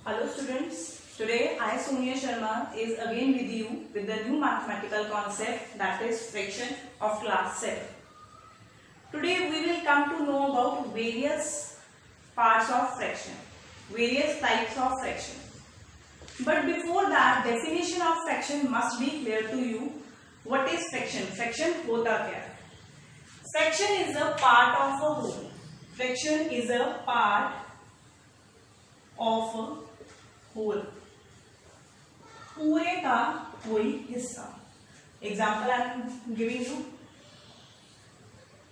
Hello students, today I Sonia Sharma is again with you with the new mathematical concept, that is fraction of class 7. Today we will come to know about various parts of fraction, various types of fraction. But before that, definition of fraction must be clear to you. What is fraction? Fraction होता क्या है? Fraction is a part of a whole. Fraction is a part of a whole. पूरे का कोई हिस्सा. Example I am giving you.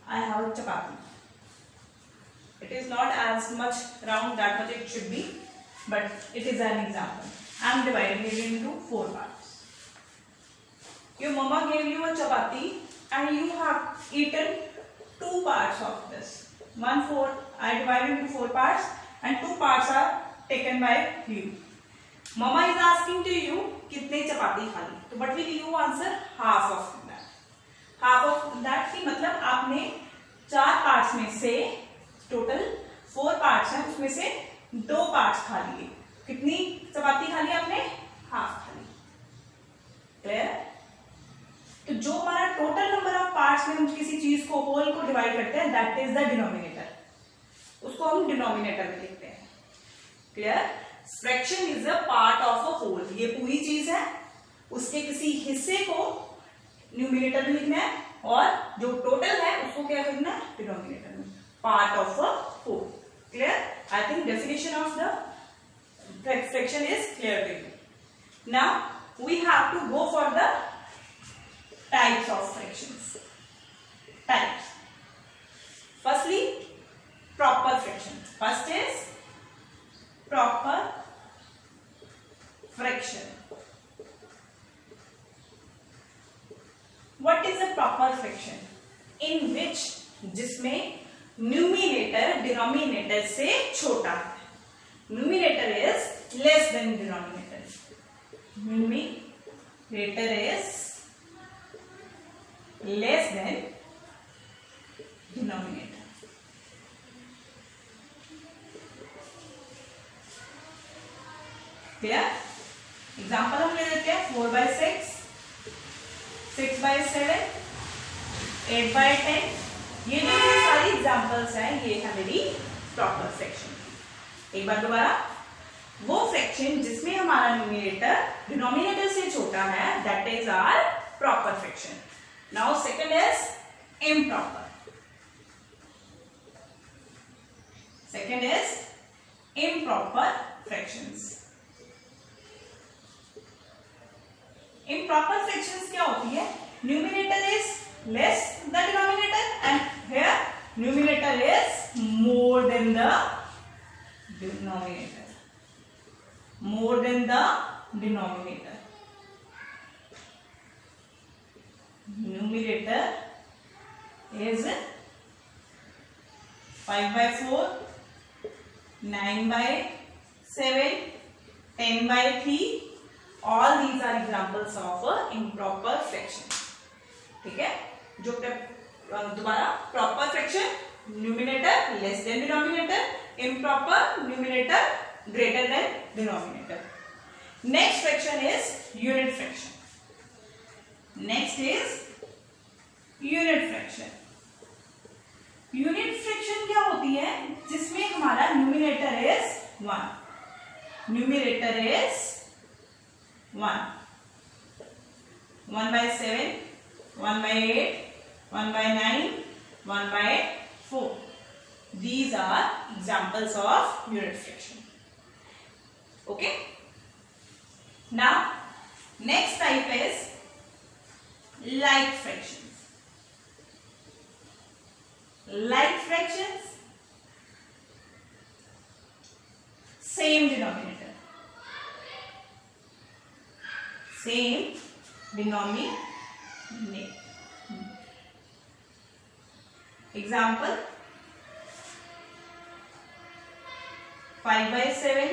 I have a chapati. It is not as much round that much it should be, but it is an example. I am dividing it into 4 parts. Your mama gave you a chapati and you have eaten 2 parts of this. 1/4 I divided into 4 parts and 2 parts are taken by you. Mama is asking to you कितने चपाती खा ली, तो what will you answer? Half of that. Half of that की मतलब आपने 4 parts में से total 4 parts हैं, उसमें से 2 parts खा लिए. कितनी चपाती खा ली आपने? हाफ खा ली. क्लियर? तो जो हमारा टोटल नंबर ऑफ पार्ट्स में हम किसी चीज को होल को डिवाइड करते हैं, दैट इज द डिनोमिनेटर. उसको हम डिनोमिनेटर में लिखते हैं. Clear? Fraction is a part of a whole. ये पूरी चीज है, उसके किसी हिस्से को न्यूमिनेटर में लिखना है और जो टोटल है उसको क्या करना है? डिनोमिनेटर में. Part of a whole. Clear? I think definition of the fraction is clear to you. Now we have to go for the types of fractions. Types. Firstly, proper fraction. First is proper fraction. What is a proper fraction? In which जिसमें numerator denominator से छोटा है. Numerator is less than denominator. Numerator is less than denominator. Clear? Example हम ले लेते हैं 4/6, 6/7, 8/10. ये जो सारी एग्जाम्पल्स हैं, ये है मेरी प्रॉपर फ्रैक्शन. एक बार दोबारा, वो फ्रैक्शन जिसमें हमारा न्यूमिनेटर डिनोमिनेटर से छोटा है, that is our proper fraction. Now second is improper. Second is improper fractions. Improper fractions क्या होती है? Numerator is less the denominator and here numerator is more than the denominator. More than the denominator. Numerator is 5/4, 9/7, 10/3. All these are examples of improper fraction. ठीक है? जो दोबारा proper fraction, numerator less than denominator, improper numerator greater than denominator. Next fraction is unit fraction. Next is unit fraction. Unit fraction क्या होती है? जिसमें हमारा numerator is 1. Numerator is 1. 1/7, 1/8, 1/9, 1/4. These are examples of unit fraction. Okay? Now, next type is like fractions. Like fractions, same denominator. Same denominator. Example 5/7,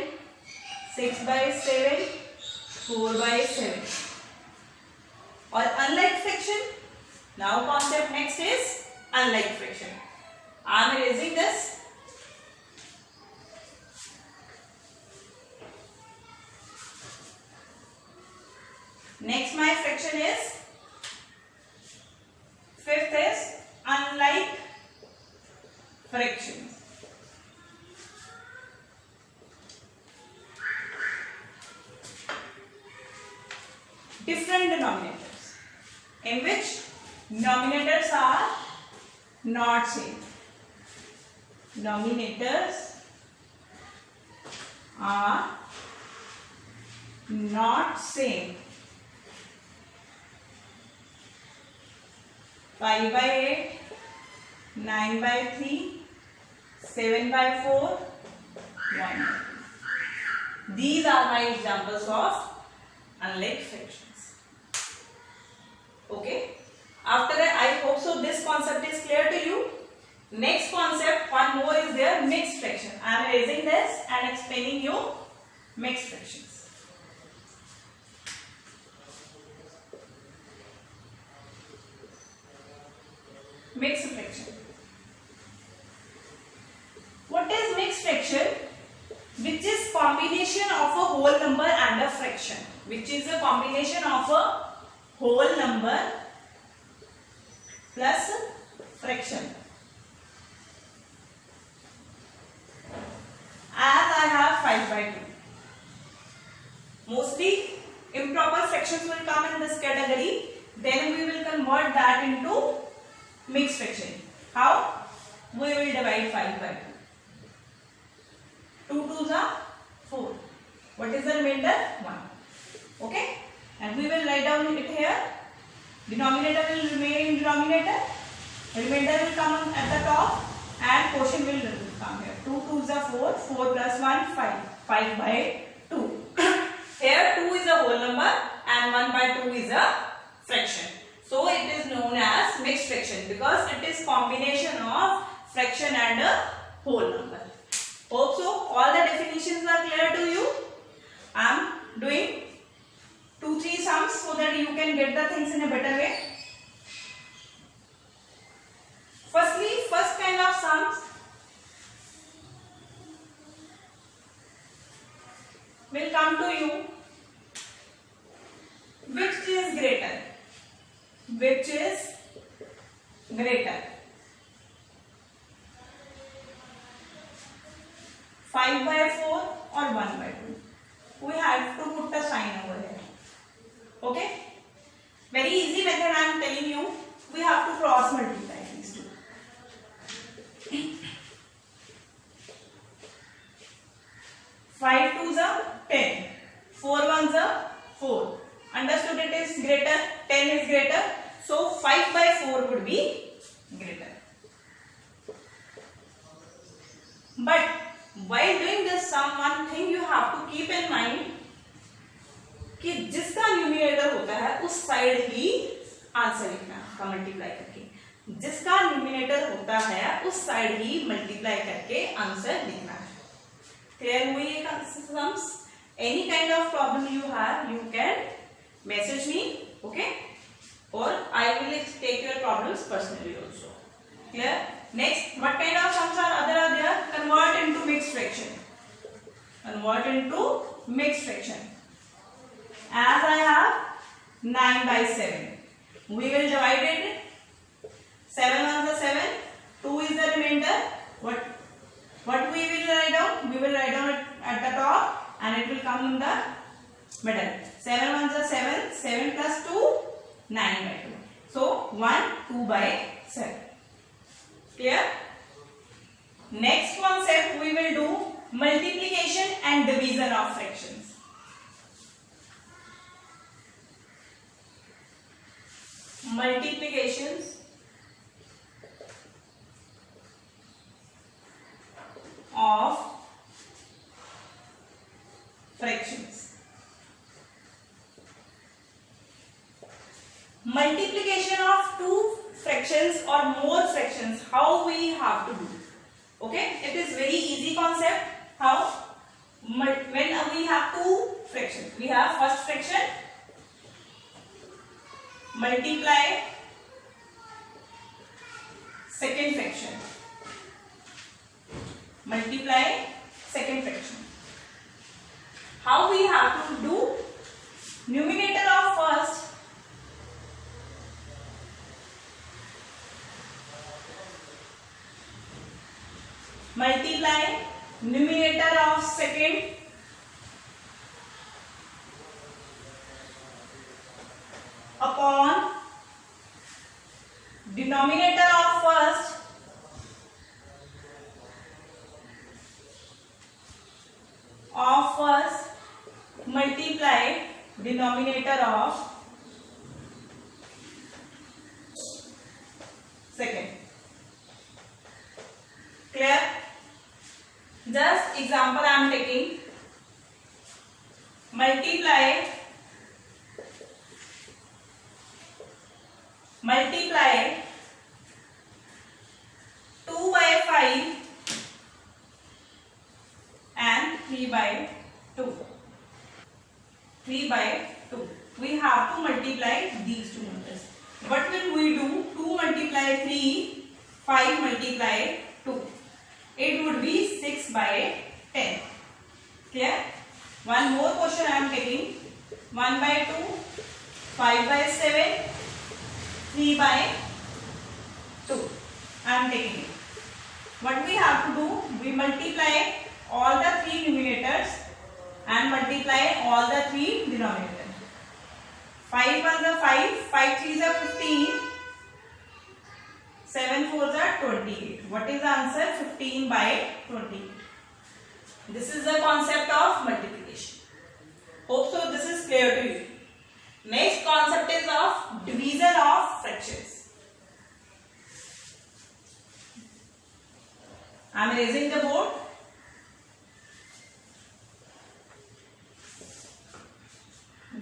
6/7, 4/7. Or unlike fraction. Now concept next is unlike fraction. I am erasing this. fraction is, fifth is unlike fractions. Different denominators, in which denominators are not same. Denominators are not same. 5 by 8, 9 by 3, 7 by 4, 1. These are my examples of unlike fractions. Okay. After that, I hope so this concept is clear to you. Next concept, one more is there, mixed fraction. I am raising this and explaining you mixed fractions. Mixed fraction. What is mixed fraction? Which is combination of a whole number and a fraction. Which is a combination of a whole number plus fraction. As I have 5 by 2. Mostly improper fractions will come in this category. Then we will convert that into mixed fraction. How? We will divide 5 by 2. 2 2s are 4. What is the remainder? 1. Okay? And we will write down it here. Denominator will remain in denominator. Remainder will come at the top. And quotient will come here. 2 2s are 4. 4 plus 1, 5. 5 by 2. Here 2 is a whole number and 1 by 2 is a fraction. So it is known as mixed fraction because it is combination of fraction and a whole number. Hope so all the definitions are clear to you. I am doing 2-3 sums so that you can get the things in a better way. Firstly, first kind of sums will come to you. Which is greater? Which is greater? 5 by 4 or 1 by 2? We have to put a sign over here. Okay? Very easy method I am telling you. We have to cross multiply these two. 5 2s are 10. 4 1s are 4. Understood it is greater, 10 is greater. So 5 by 4 would be greater. But while doing this sum, one thing you have to keep in mind कि जिसका numerator होता है उस side ही answer लिखना का multiply करके, जिसका numerator होता है उस साइड ही मल्टीप्लाई करके आंसर लिखना है. क्लियर हुई ये sums? Any kind of problem you have you can message me, okay, और I will take your problems personally also. Clear? Next, what kind of sums are there? Convert into mixed fraction. Convert into mixed fraction. As I have 9 by 7, we will divide it. 7 1s are 7. 2 is the remainder. What we will write down? We will write down it at the top, and it will come in the middle. 7 1s are 7. 7 plus 2, 9 by 2. So 1 2 by 7. Clear? Next concept we will do multiplication and division of fractions. Multiplications of fractions. Multiplication of two fractions or more fractions. How we have to do? Okay, it is very easy concept. How? When we have two fractions, we have first fraction multiply second fraction, multiply second fraction. How we have to do? Numerator of first of first multiply denominator of second. Clear? Just example I am taking. Multiply 2 by 5 and 3 by 2. 3 by 2. We have to multiply these two numbers. What will we do? 2 multiply 3, 5 multiply 2. It would be 6 by 10. Clear? One more question I am taking. 1 by 2, 5 by 7, 3 by 2. I am taking it. What we have to do? We multiply all the three numerators and multiply all the three denominators. 5 1s are 5, 5 3s are 15, 7 4s are 28. What is the answer? 15 by 28. This is the concept of multiplication. Hope so this is clear to you. Next concept is of division of fractions. I am erasing the board.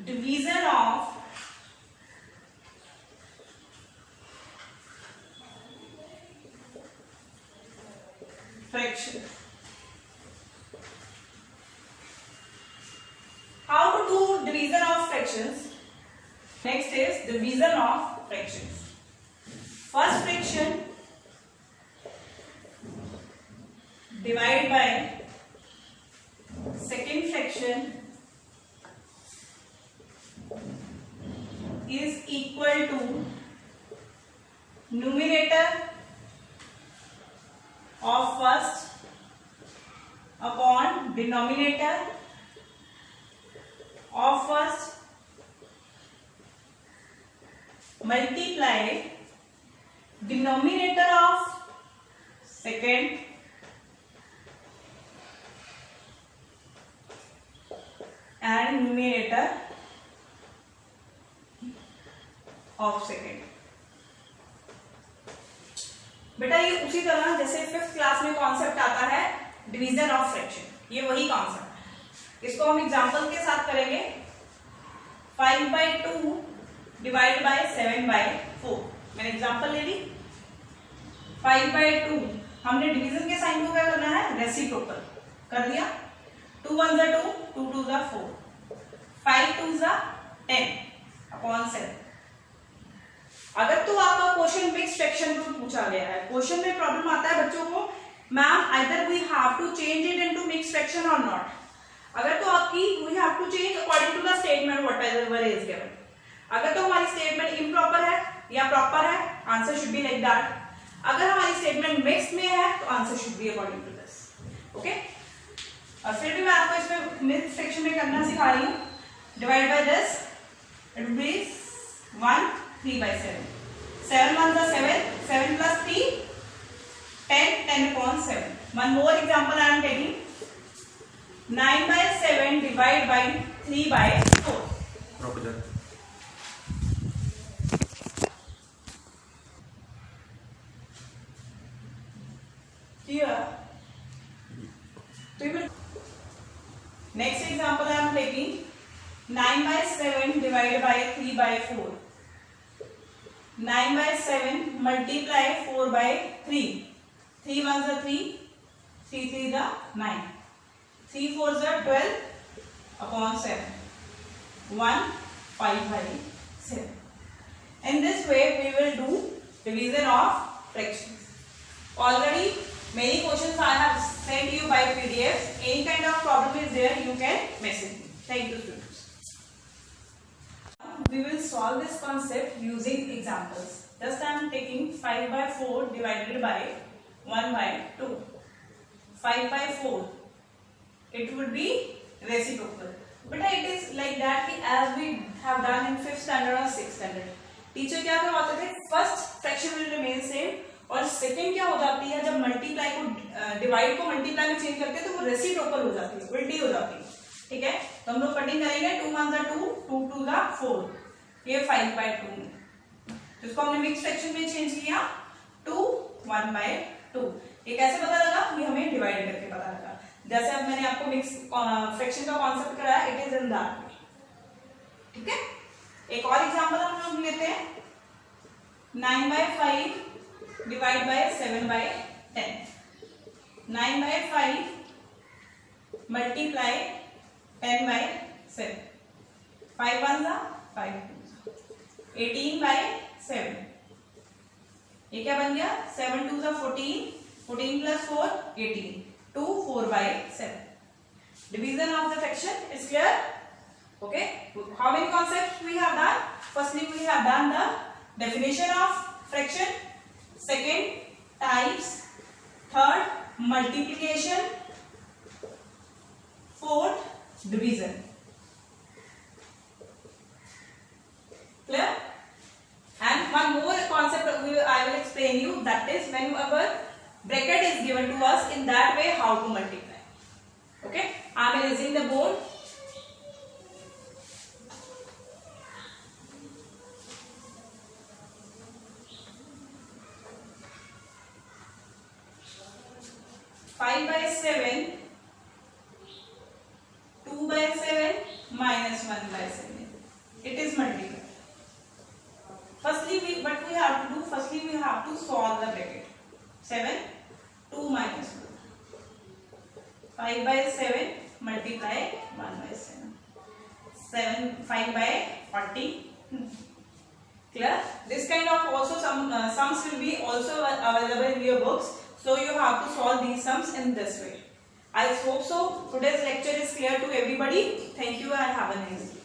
Division of fraction. How to do division of fractions? Next is division of fractions. First fraction divide by second fraction is equal to numerator of first upon denominator of first multiply denominator of second and numerator of second. बेटा ये उसी तरह जैसे 5th class में concept आता है division of fraction, ये वही कॉन्सेप्ट है. इसको हम एग्जांपल के साथ करेंगे. 5 by 2 डिवाइड बाय 7 by 4. मैंने एग्जांपल ले ली. 5 by 2 हमने डिवीजन के साइन को क्या करना है? रेसिप्रोकल कर दिया. 2 1s are 2, 2 2s are 4, 5 2s are 10 upon 7. अगर तो आपका क्वेश्चन मिक्स फ्रैक्शन में पूछा गया है, क्वेश्चन में प्रॉब्लम आता है बच्चों को, ma'am either we have to change it into mix fraction और नॉट. अगर तो आपकी we have to change according to the statement whatever is given. अगर तो हमारी स्टेटमेंट इम्प्रॉपर है या प्रॉपर है, answer should be like that. अगर हमारी स्टेटमेंट मिक्स में है तो answer should be according to this. Okay, और फिर भी मैं आपको इसमें मिक्स फ्रैक्शन में करना सिखा रही हूँ. Divide by this it will be 1 3 by 7. 7 1s are 7, 7 plus 3 10, 10 upon 7. One more example I am taking. 9 by 7 divide by 3 by 4. Here. Next example I am taking. 9 by 7 divided by 3 by 4. 9 by 7 multiply 4 by 3. 3 1s are 3, 3 3s are 9, 3 4s are 12 upon 7. 1 5 by 7. In this way we will do division of fractions. Already many questions I have sent you by PDF. Any kind of problem is there, you can message me. Thank you students. We will solve this concept using examples. Just I am taking 5 by 4 divided by 1 by 2. 5 by 4. It would be reciprocal. But it is like that as we have done in 5th standard or 6th standard. Teacher क्या करवाते थे? First fraction will remain same और second क्या हो जाती है, जब multiply को डिवाइड को मल्टीप्लाई में चेंज करते हैं तो वो रेसिप्रोकल हो जाती है, उल्टी हो जाती है. ठीक है, तो हम लोग कटिंग करेंगे, 2 1 2, 2 2 4, ये 5/2 में, तो इसको हमने मिक्स फ्रैक्शन में चेंज किया, 2 1/2। ये कैसे पता लगा, ये हमें डिवाइड करके पता लगा। जैसे अब मैंने आपको मिक्स फ्रैक्शन का कॉन्सेप्ट कराया, it is in that way. ठीक है, एक और एग्जांपल हम लोग लेते हैं, 9/5 डिवाइड बाय 7/10। 9/5 मल्टीप्लाई 10/7, 5 1 5 2, 18/7। ये क्या बन गया, 7 2 14, 14 plus 4 18, 2 4/7। Division of the fraction is clear. Okay, how many concepts we have done? Firstly, we have done the definition of fraction, second types, third multiplication, fourth division. Clear? And one more concept I will explain you, that is whenever bracket is given to us, in that way how to multiply. Okay, I am erasing the board. Five by 7, 2/7 minus 1/7. It is multiplied. Firstly, what we have to do? Firstly, we have to solve the bracket. 7, 2 minus 2. 5/7 multiply 1/7. 5/40. Clear? This kind of also sums will be also available in your books. So you have to solve these sums in this way. I hope so. Today's lecture is clear to everybody. Thank you and have a nice day.